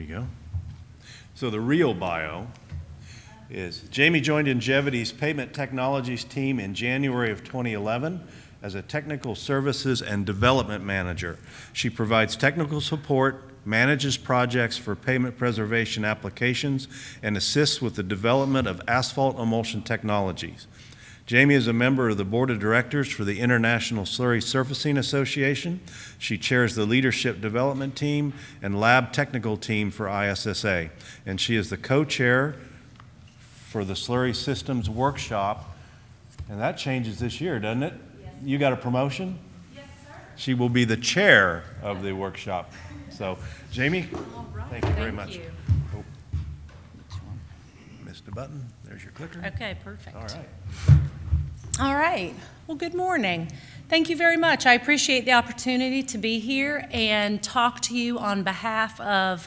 you go. So the real bio is Jamie joined Ingevity's Pavement Technologies team in January of 2011 as a technical services and development manager. She provides technical support, manages projects for pavement preservation applications, and assists with the development of asphalt emulsion technologies. Jamie is a member of the board of directors for the International Slurry Surfacing Association. She chairs the leadership development team and lab technical team for ISSA, and she is the co-chair for the Slurry Systems Workshop, and that changes this year, doesn't it? Yes. You got a promotion? Yes, sir. She will be the chair of the workshop. So, Jamie, All right. thank you very much. You. Oh. Missed a button. There's your clicker. Okay, perfect. All right. All right. Well, good morning. Thank you very much. I appreciate the opportunity to be here and talk to you on behalf of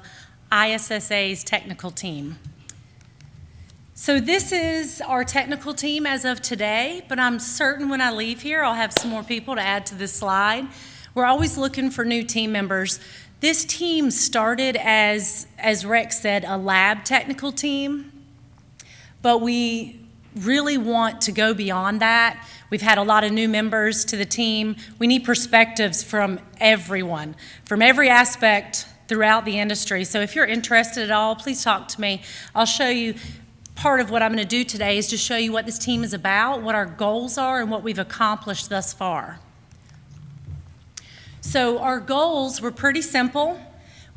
ISSA's technical team. So this is our technical team as of today, but I'm certain when I leave here, I'll have some more people to add to this slide. We're always looking for new team members. This team started as Rex said, a lab technical team, but we really want to go beyond that. We've had a lot of new members to the team. We need perspectives from everyone, from every aspect throughout the industry. So if you're interested at all, please talk to me. I'll show you. Part of what I'm going to do today is just show you what this team is about, what our goals are, and what we've accomplished thus far. So our goals were pretty simple.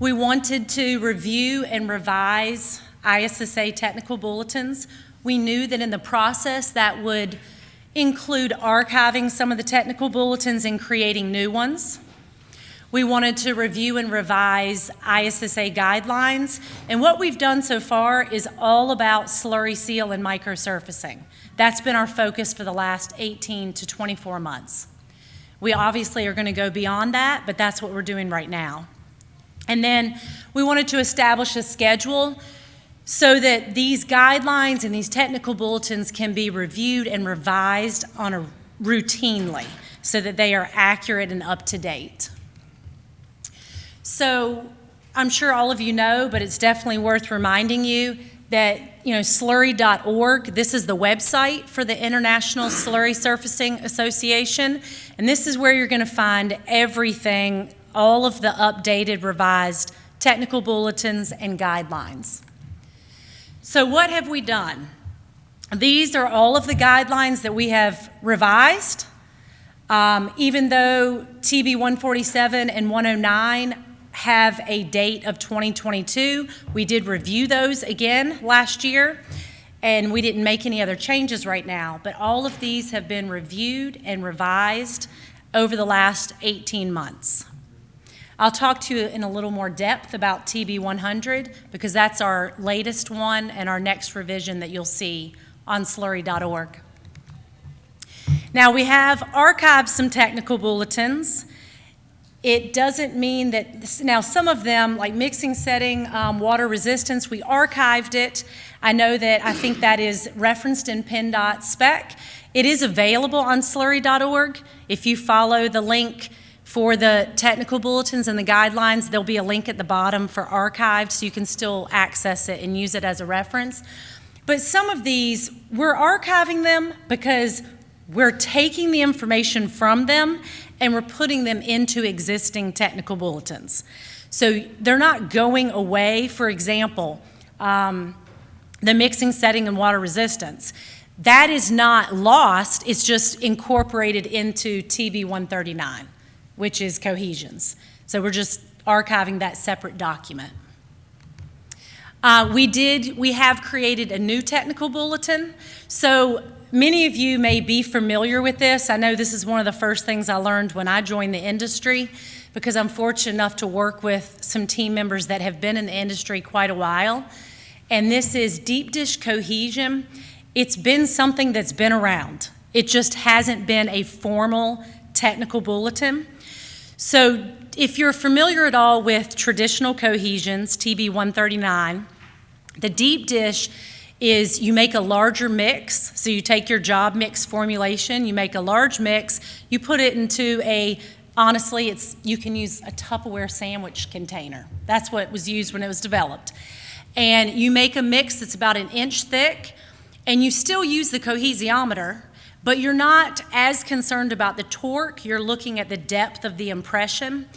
We wanted to review and revise ISSA technical bulletins. We knew that in the process that would include archiving some of the technical bulletins and creating new ones. We wanted to review and revise ISSA guidelines, and what we've done so far is all about slurry seal and microsurfacing. That's been our focus for the last 18 to 24 months. We obviously are going to go beyond that, but that's what we're doing right now. And then we wanted to establish a schedule so that these guidelines and these technical bulletins can be reviewed and revised routinely so that they are accurate and up to date. So I'm sure all of you know, but it's definitely worth reminding you that, slurry.org, this is the website for the International Slurry Surfacing Association, and this is where you're going to find everything, all of the updated, revised technical bulletins and guidelines. So what have we done? These are all of the guidelines that we have revised. Even though TB 147 and 109 have a date of 2022, we did review those again last year, and we didn't make any other changes right now, but all of these have been reviewed and revised over the last 18 months. I'll talk to you in a little more depth about TB 100 because that's our latest one and our next revision that you'll see on slurry.org. Now we have archived some technical bulletins. It doesn't mean that, now some of them, like mixing setting, water resistance, we archived it. I think that is referenced in PennDOT spec. It is available on slurry.org. If you follow the link for the technical bulletins and the guidelines, there'll be a link at the bottom for archived so you can still access it and use it as a reference. But some of these, we're archiving them because we're taking the information from them and we're putting them into existing technical bulletins. So they're not going away. For example, the mixing setting and water resistance. That is not lost, it's just incorporated into TB 139, which is cohesions. So we're just archiving that separate document. We have created a new technical bulletin. So many of you may be familiar with this. I know this is one of the first things I learned when I joined the industry because I'm fortunate enough to work with some team members that have been in the industry quite a while. And this is deep dish cohesion. It's been something that's been around. It just hasn't been a formal technical bulletin. So if you're familiar at all with traditional cohesions, TB 139, the deep dish is you make a larger mix. So you take your job mix formulation, you make a large mix, you put it into a honestly, you can use a Tupperware sandwich container. That's what was used when it was developed. And you make a mix that's about 1 inch thick, and you still use the cohesiometer, but you're not as concerned about the torque. You're looking at the depth of the impression.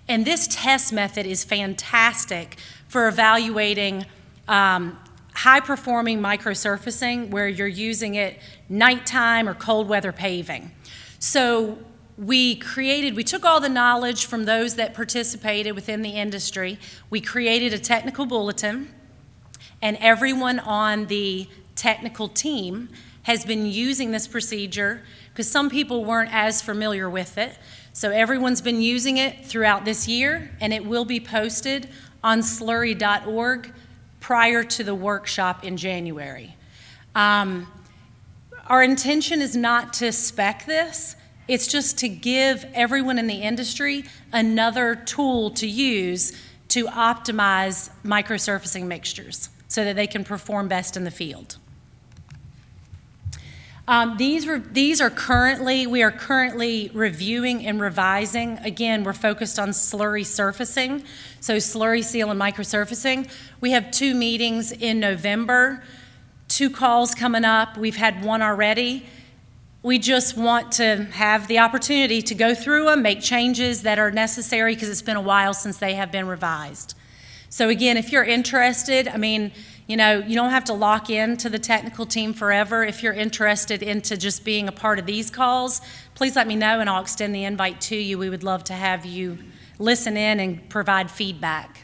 And this test method is fantastic for evaluating high-performing microsurfacing where you're using it nighttime or cold weather paving. So we took all the knowledge from those that participated within the industry. We created a technical bulletin, and everyone on the technical team has been using this procedure because some people weren't as familiar with it. So everyone's been using it throughout this year, and it will be posted on slurry.org prior to the workshop in January. Our intention is not to spec this. It's just to give everyone in the industry another tool to use to optimize microsurfacing mixtures so that they can perform best in the field. We are currently reviewing and revising. Again, we're focused on slurry surfacing, so slurry seal and microsurfacing. We have 2 meetings in November, 2 calls coming up. We've had 1 already. We just want to have the opportunity to go through them, make changes that are necessary because it's been a while since they have been revised. So again, if you're interested, you don't have to lock in to the technical team forever. If you're interested into just being a part of these calls, please let me know and I'll extend the invite to you. We would love to have you listen in and provide feedback.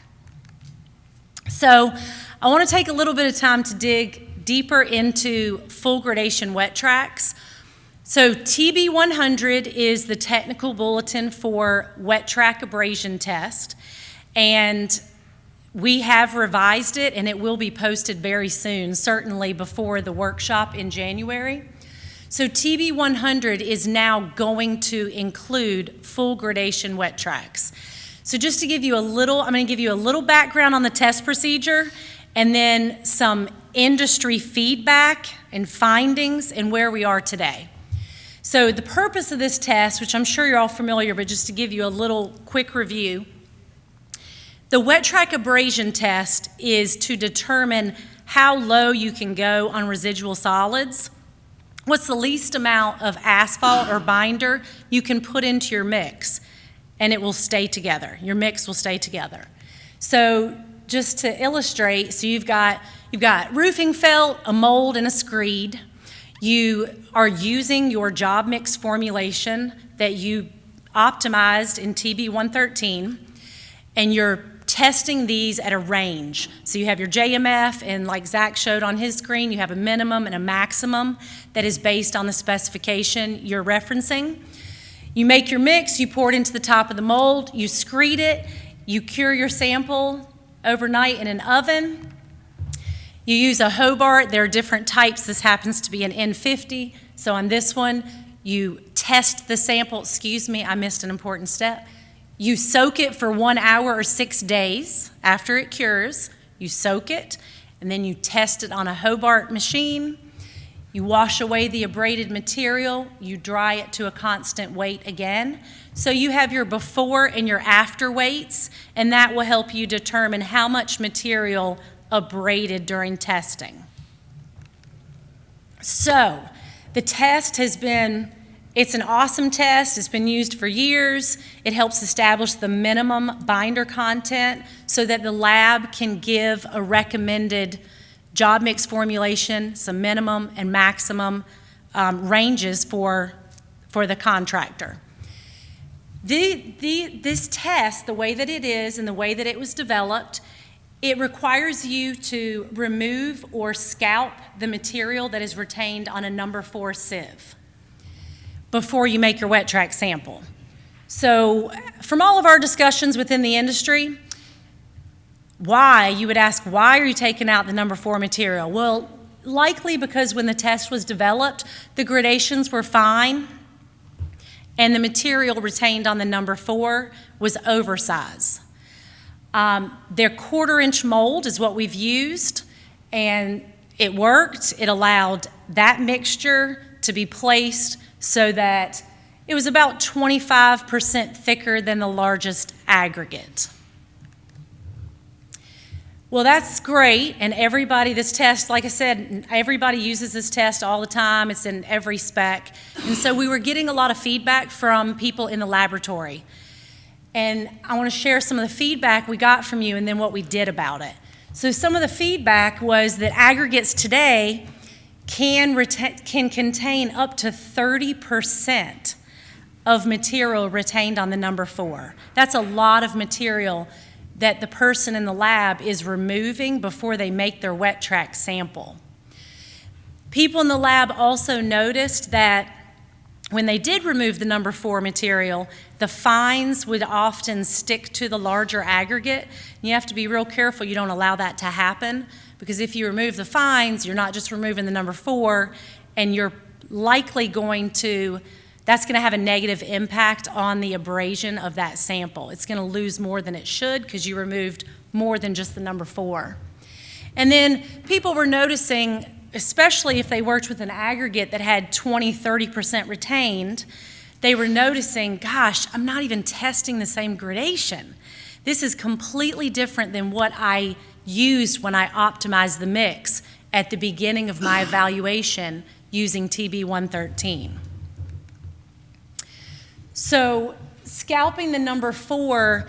So I want to take a little bit of time to dig deeper into full gradation wet tracks. So TB100 is the technical bulletin for wet track abrasion test, and we have revised it, and it will be posted very soon, certainly before the workshop in January. So TB100 is now going to include full gradation wet tracks. So just to give you I'm going to give you a little background on the test procedure, and then some industry feedback and findings and where we are today. So the purpose of this test, which I'm sure you're all familiar, but just to give you a little quick review, the wet track abrasion test is to determine how low you can go on residual solids. What's the least amount of asphalt or binder you can put into your mix, and it will stay together. Your mix will stay together. So just to illustrate, so you've got roofing felt, a mold, and a screed. You are using your job mix formulation that you optimized in TB113, and you're testing these at a range. So you have your JMF, and like Zach showed on his screen, you have a minimum and a maximum that is based on the specification you're referencing. You make your mix, you pour it into the top of the mold, you screed it, you cure your sample overnight in an oven. You use a Hobart. There are different types. This happens to be an N50. So on this one, you test the sample. Excuse me, I missed an important step. You soak it for 1 hour or 6 days after it cures. You soak it, and then you test it on a Hobart machine. You wash away the abraded material. You dry it to a constant weight again. So you have your before and your after weights, and that will help you determine how much material abraded during testing. So the test it's an awesome test. It's been used for years. It helps establish the minimum binder content so that the lab can give a recommended job mix formulation, some minimum and maximum ranges for the contractor. This test, the way that it is and the way that it was developed, it requires you to remove or scalp the material that is retained on a number 4 sieve before you make your wet track sample. So from all of our discussions within the industry, you would ask, why are you taking out the number 4 material? Well, likely because when the test was developed, the gradations were fine, and the material retained on the number 4 was oversized. Their 1/4-inch mold is what we've used, and it worked. It allowed that mixture to be placed so that it was about 25% thicker than the largest aggregate. Well, that's great, and everybody, this test, like I said, everybody uses this test all the time. It's in every spec. And so we were getting a lot of feedback from people in the laboratory. And I want to share some of the feedback we got from you and then what we did about it. So some of the feedback was that aggregates today can contain up to 30% of material retained on the number 4. That's a lot of material that the person in the lab is removing before they make their wet track sample. People in the lab also noticed that when they did remove the number 4 material, the fines would often stick to the larger aggregate. You have to be real careful you don't allow that to happen, because if you remove the fines, you're not just removing the number 4, and you're likely that's going to have a negative impact on the abrasion of that sample. It's going to lose more than it should because you removed more than just the number 4. And then people were noticing, especially if they worked with an aggregate that had 20-30% retained, they were noticing, gosh, I'm not even testing the same gradation. This is completely different than what I used when I optimized the mix at the beginning of my evaluation using TB113. So scalping the number 4,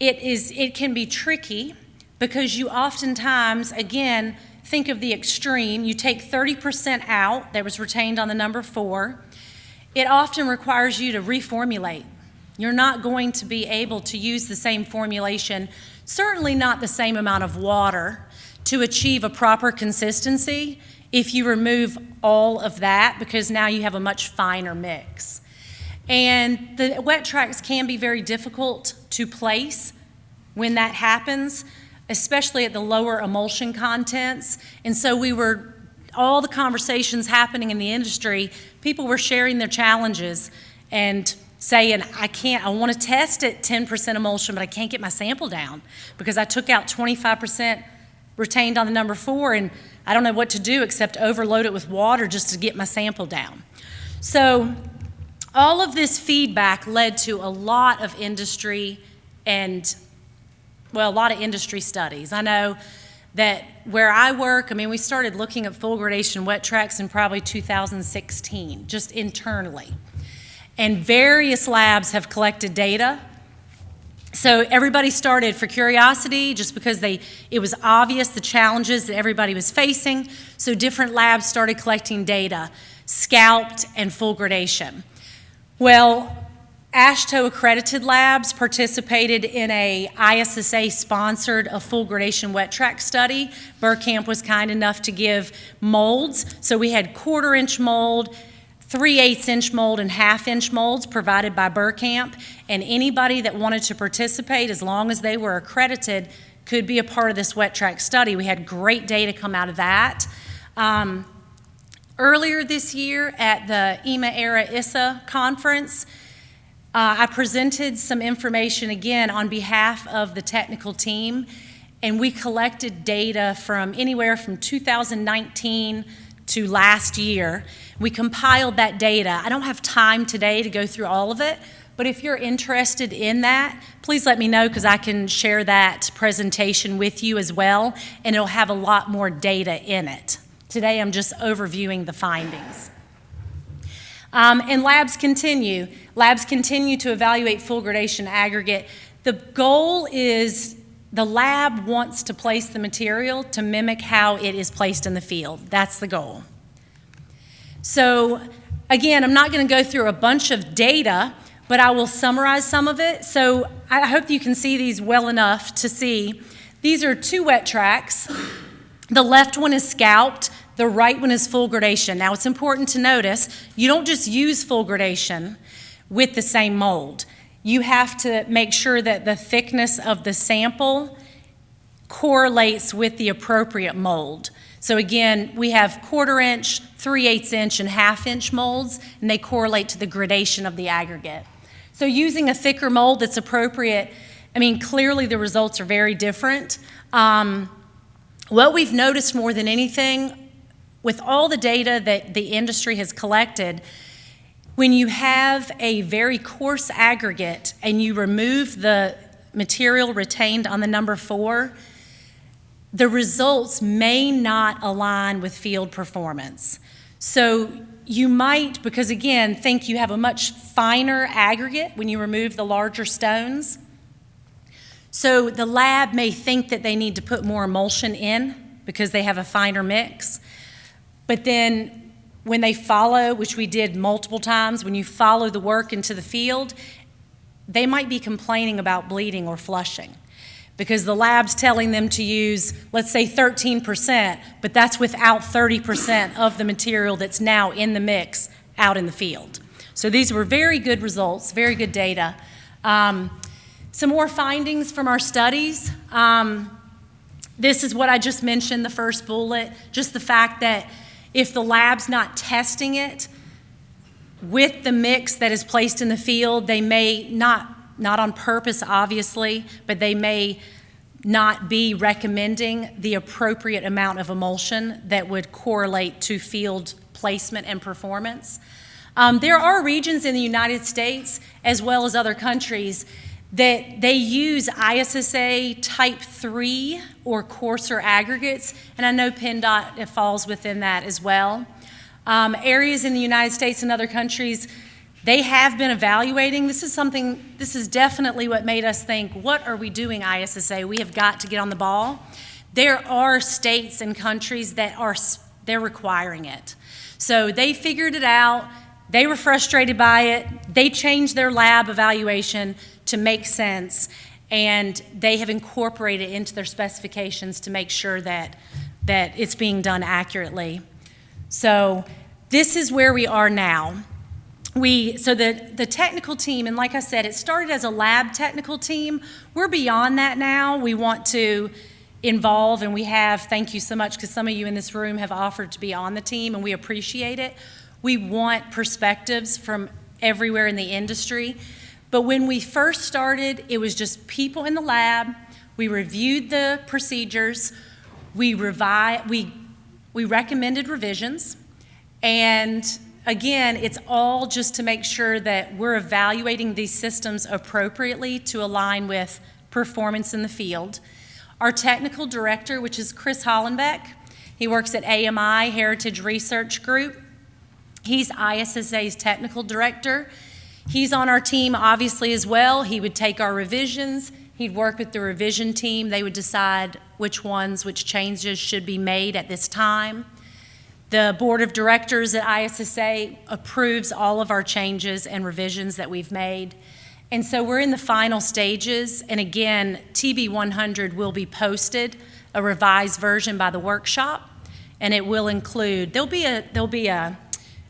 it can be tricky because you oftentimes, again, think of the extreme. You take 30% out that was retained on the number 4. It often requires you to reformulate. You're not going to be able to use the same formulation, certainly not the same amount of water, to achieve a proper consistency if you remove all of that, because now you have a much finer mix. And the wet tracks can be very difficult to place when that happens, especially at the lower emulsion contents. And so all the conversations happening in the industry, people were sharing their challenges and saying, I want to test at 10% emulsion, but I can't get my sample down because I took out 25% retained on the number 4, and I don't know what to do except overload it with water just to get my sample down. So all of this feedback led to a lot of industry studies. I know that where I work, we started looking at full gradation wet tracks in probably 2016, just internally. And various labs have collected data. So everybody started for curiosity, just because it was obvious the challenges that everybody was facing. So different labs started collecting data, scalped and full gradation. Well, AASHTO accredited labs participated in a ISSA sponsored a full gradation wet track study. Burkamp was kind enough to give molds. So we had 1/4 inch mold, 3/8 inch mold, and 1/2 inch molds provided by Burkamp. And anybody that wanted to participate, as long as they were accredited, could be a part of this wet track study. We had great data come out of that. Earlier this year at the IMA-ERA ISSA conference, I presented some information again on behalf of the technical team, and we collected data from anywhere from 2019 to last year. We compiled that data. I don't have time today to go through all of it, but if you're interested in that, please let me know, because I can share that presentation with you as well, and it'll have a lot more data in it. Today I'm just overviewing the findings. And labs continue. Labs continue to evaluate full gradation aggregate. The goal is the lab wants to place the material to mimic how it is placed in the field. That's the goal. So again, I'm not going to go through a bunch of data, but I will summarize some of it. So I hope you can see these well enough to see. These are 2 wet tracks. The left one is scalped. The right one is full gradation. Now, it's important to notice, you don't just use full gradation with the same mold. You have to make sure that the thickness of the sample correlates with the appropriate mold. So again, we have 1/4 inch, 3/8 inch, and 1/2 inch molds, and they correlate to the gradation of the aggregate. So using a thicker mold that's appropriate, clearly the results are very different. What we've noticed more than anything, with all the data that the industry has collected, When you have a very coarse aggregate and you remove the material retained on the number 4, the results may not align with field performance. So you might, because again, think you have a much finer aggregate when you remove the larger stones. So the lab may think that they need to put more emulsion in because they have a finer mix. But then when they follow, which we did multiple times, when you follow the work into the field, they might be complaining about bleeding or flushing because the lab's telling them to use, let's say 13%, but that's without 30% of the material that's now in the mix out in the field. So these were very good results, very good data. Some more findings from our studies. This is what I just mentioned, the first bullet, just the fact that if the lab's not testing it with the mix that is placed in the field, they may not on purpose, obviously, but they may not be recommending the appropriate amount of emulsion that would correlate to field placement and performance. There are regions in the United States, as well as other countries, that they use ISSA type 3 or coarser aggregates, and I know PennDOT falls within that as well. Areas in the United States and other countries, they have been evaluating. This is definitely what made us think, what are we doing, ISSA? We have got to get on the ball. There are states and countries that they're requiring it. So they figured it out. They were frustrated by it. They changed their lab evaluation to make sense, and they have incorporated it into their specifications to make sure that it's being done accurately. So this is where we are now. So the technical team, and like I said, it started as a lab technical team. We're beyond that now. We want to involve, and we have, thank you so much, because some of you in this room have offered to be on the team, and we appreciate it. We want perspectives from everywhere in the industry. But when we first started, it was just people in the lab. We reviewed the procedures. We recommended revisions. And again, it's all just to make sure that we're evaluating these systems appropriately to align with performance in the field. Our technical director, which is Chris Hollenbeck, he works at AMI, Heritage Research Group. He's ISSA's technical director. He's on our team, obviously, as well. He would take our revisions. He'd work with the revision team. They would decide which changes should be made at this time. The board of directors at ISSA approves all of our changes and revisions that we've made. And so we're in the final stages. And again, TB 100 will be posted, a revised version by the workshop, and it will include, there'll be a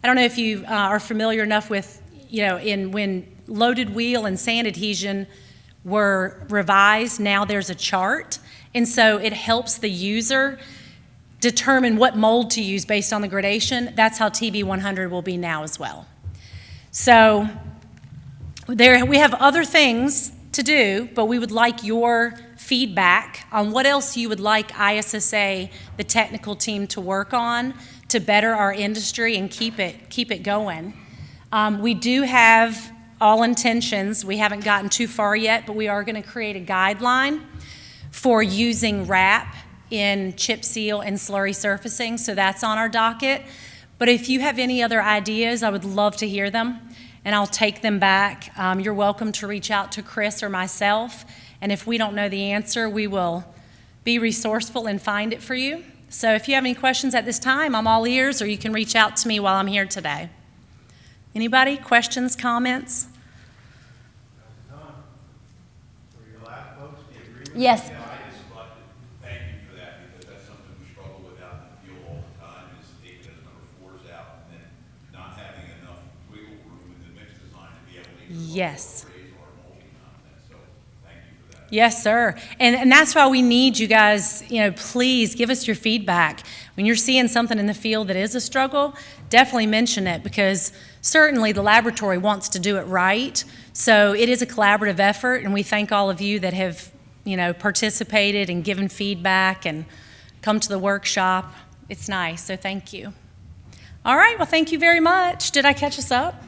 I don't know if you are familiar enough with, when loaded wheel and sand adhesion were revised, now there's a chart. And so it helps the user determine what mold to use based on the gradation. That's how TB 100 will be now as well. So we have other things to do, but we would like your feedback on what else you would like ISSA, the technical team, to work on to better our industry and keep it going. We do have all intentions. We haven't gotten too far yet, but we are going to create a guideline for using wrap in chip seal and slurry surfacing, so that's on our docket. But if you have any other ideas, I would love to hear them, and I'll take them back. You're welcome to reach out to Chris or myself, and if we don't know the answer, we will be resourceful and find it for you. So if you have any questions at this time, I'm all ears, or you can reach out to me while I'm here today. Anybody? Questions, comments? Yes. Yeah, I just like to thank you for that, because that's something we struggle with out in the field all the time, is taking those number 4s out and then not having enough wiggle room in the mix design to be able to Yes. raise our emulsion content. So thank you for that. Yes, sir. And that's why we need you guys, please give us your feedback. When you're seeing something in the field that is a struggle, definitely mention it, because certainly the laboratory wants to do it right. So it is a collaborative effort, and we thank all of you that have participated and given feedback and come to the workshop. It's nice, so thank you. All right, well, thank you very much. Did I catch us up?